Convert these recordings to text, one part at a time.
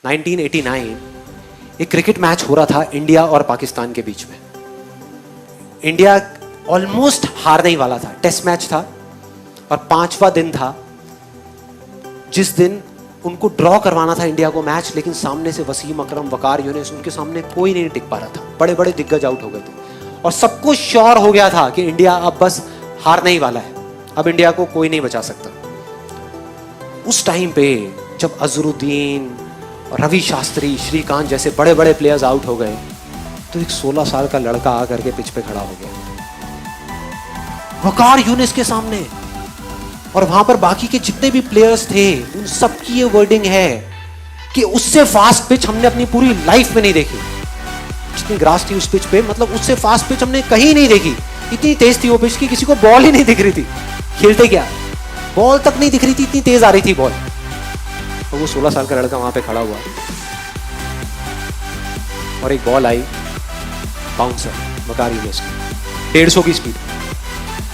1989 एक cricket match हो रहा था इंडिया और पाकिस्तान के बीच में। इंडिया ऑलमोस्ट हारने ही वाला था, टेस्ट मैच था और 5वां दिन था जिस दिन उनको ड्रॉ करवाना था इंडिया को मैच, लेकिन सामने से वसीम अकरम, वकार यूनिस, उनके सामने कोई नहीं टिक पा रहा था। बड़े बड़े दिग्गज आउट हो गए थे और सबको श्योर हो गया था कि इंडिया अब बस हारने ही वाला है, अब इंडिया को कोई नहीं बचा सकता। उस टाइम पे जब अजरुद्दीन, रवि शास्त्री, श्रीकांत जैसे बड़े बड़े प्लेयर्स आउट हो गए तो एक 16 साल का लड़का आकर के पिच पे खड़ा हो गया वकार यूनिस के सामने, और वहां पर बाकी के जितने भी प्लेयर्स थे उन सबकी ये वर्डिंग है कि उससे फास्ट पिच हमने अपनी पूरी लाइफ में नहीं देखी। जितनी ग्रास थी उस पिच पे, मतलब उससे फास्ट पिच हमने कहीं नहीं देखी। इतनी तेज थी वो पिच कि किसी को बॉल ही नहीं दिख रही थी, खेलते क्या बॉल तक नहीं दिख रही थी, इतनी तेज आ रही थी बॉल। तो वो 16 साल का लड़का वहां पे खड़ा हुआ और एक बॉल आई बाउंसर वकार यूनिस की 150 की स्पीड,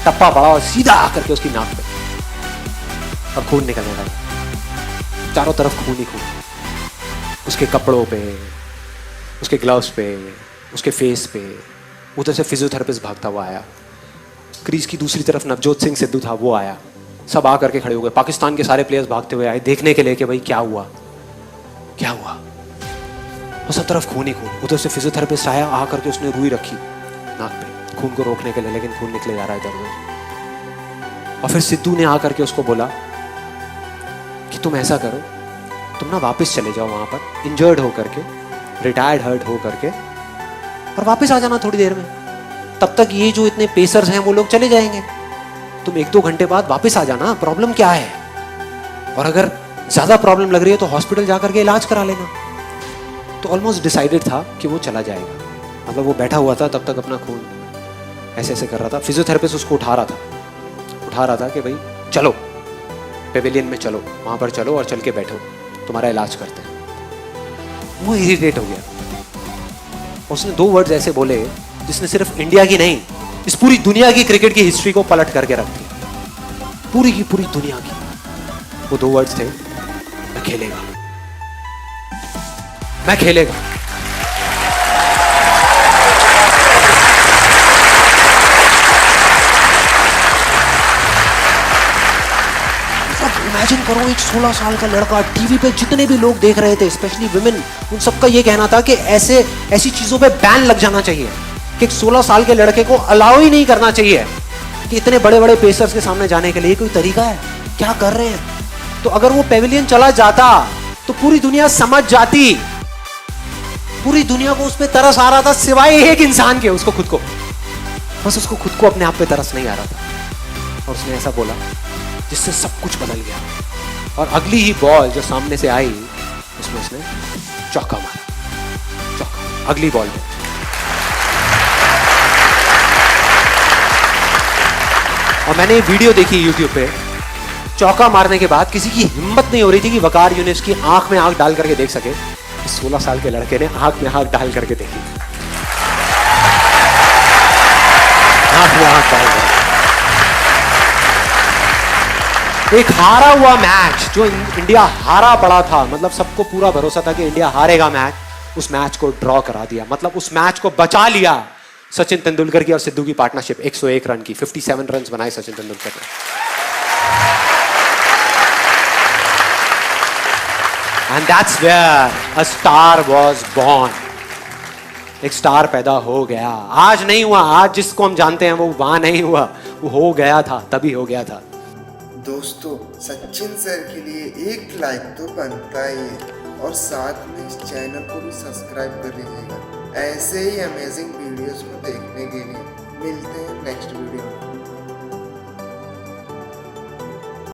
टप्पा पड़ा और सीधा आकर के उसकी नाक पे और खून निकलने लगा। चारों तरफ खून ही खून, उसके कपड़ों पे, उसके ग्लव्स पे, उसके फेस पे। उधर से फिजियोथेरेपिस्ट भागता हुआ आया, क्रीज की दूसरी तरफ नवजोत सिंह सिद्धू था, वो आया। सब आकर के खड़े हो गए, पाकिस्तान के सारे प्लेयर्स भागते हुए आए देखने के लिए कि भाई क्या हुआ क्या हुआ। और सब तरफ खून ही खून। उधर से फिजियोथेरेपिस्ट आया, आकर के उसने रुई रखी नाक पे खून को रोकने के लिए, लेकिन खून निकले जा रहा है इधर उधर। और फिर सिद्धू ने आकर के उसको बोला कि तुम ऐसा करो, तुम ना वापस चले जाओ वहां पर इंजर्ड होकर के, रिटायर्ड हर्ट हो करके, और वापस आ जाना थोड़ी देर में। तब तक ये जो इतने पेसर्स हैं वो लोग चले जाएंगे, तुम 1-2 घंटे बाद वापस आ जाना, प्रॉब्लम क्या है। और अगर ज्यादा प्रॉब्लम लग रही है तो हॉस्पिटल जाकर के इलाज करा लेना। तो ऑलमोस्ट डिसाइडेड था कि वो चला जाएगा, मतलब वो बैठा हुआ था तब तक अपना खून ऐसे ऐसे कर रहा था। फिजियोथेरेपिस्ट उसको उठा रहा था कि भाई चलो पेविलियन में चलो, वहां पर चलो और चल के बैठो, तुम्हारा इलाज करते हैं। वो इरिटेट हो गया। उसने 2 वर्ड्स ऐसे बोले जिसने सिर्फ इंडिया की नहीं, इस पूरी दुनिया की क्रिकेट की हिस्ट्री को पलट करके रख दिया, पूरी की पूरी दुनिया की। वो 2 वर्ड्स थे, मैं खेलेगा, मैं खेलेगा। इमेजिन करो, एक 16 साल का लड़का, टीवी पे जितने भी लोग देख रहे थे, स्पेशली विमेन, उन सबका ये कहना था कि ऐसी चीजों पे बैन लग जाना चाहिए, कि 16 साल के लड़के को अलाउ ही नहीं करना चाहिए कि इतने बड़े बड़े पेसर्स के सामने जाने के लिए कोई तरीका है, क्या कर रहे हैं। तो अगर वो पेविलियन चला जाता तो पूरी दुनिया समझ जाती, पूरी दुनिया को उस पर तरस आ रहा था सिवाय एक इंसान के, उसको खुद को, बस उसको खुद को अपने आप पे तरस नहीं आ रहा था। और उसने ऐसा बोला जिससे सब कुछ बदल गया। और अगली ही बॉल जो सामने से आई उसमें उसने चौका मारा, चौका अगली बॉल में। और मैंने वीडियो देखी YouTube पे, चौका मारने के बाद किसी की हिम्मत नहीं हो रही थी कि वकार यूनिस की आंख में आंख डाल करके देख सके। 16 साल के लड़के ने आंख में आंख डाल करके देखी, आंख में आंख डाल करके। एक हारा हुआ मैच जो इंडिया हारा पड़ा था, मतलब सबको पूरा भरोसा था कि इंडिया हारेगा मैच, उस मैच को ड्रॉ करा दिया, मतलब उस मैच को बचा लिया। सचिन तेंदुलकर की और सिद्धू की पार्टनरशिप 101 रन की, 57 रन बनाए सचिन तेंदुलकर ने। And that's where a star was born. एक स्टार पैदा हो गया। आज नहीं हुआ, आज जिसको हम जानते हैं वो वहां नहीं हुआ, वो हो गया था, तभी हो गया था। दोस्तों, सचिन सर के लिए एक लाइक तो बनता ही है, और साथ में इस चैनल को भी सब्सक्राइब कर लीजिएगा। ऐसे ही अमेजिंग वीडियोस को देखने के लिए मिलते हैं नेक्स्ट वीडियो में।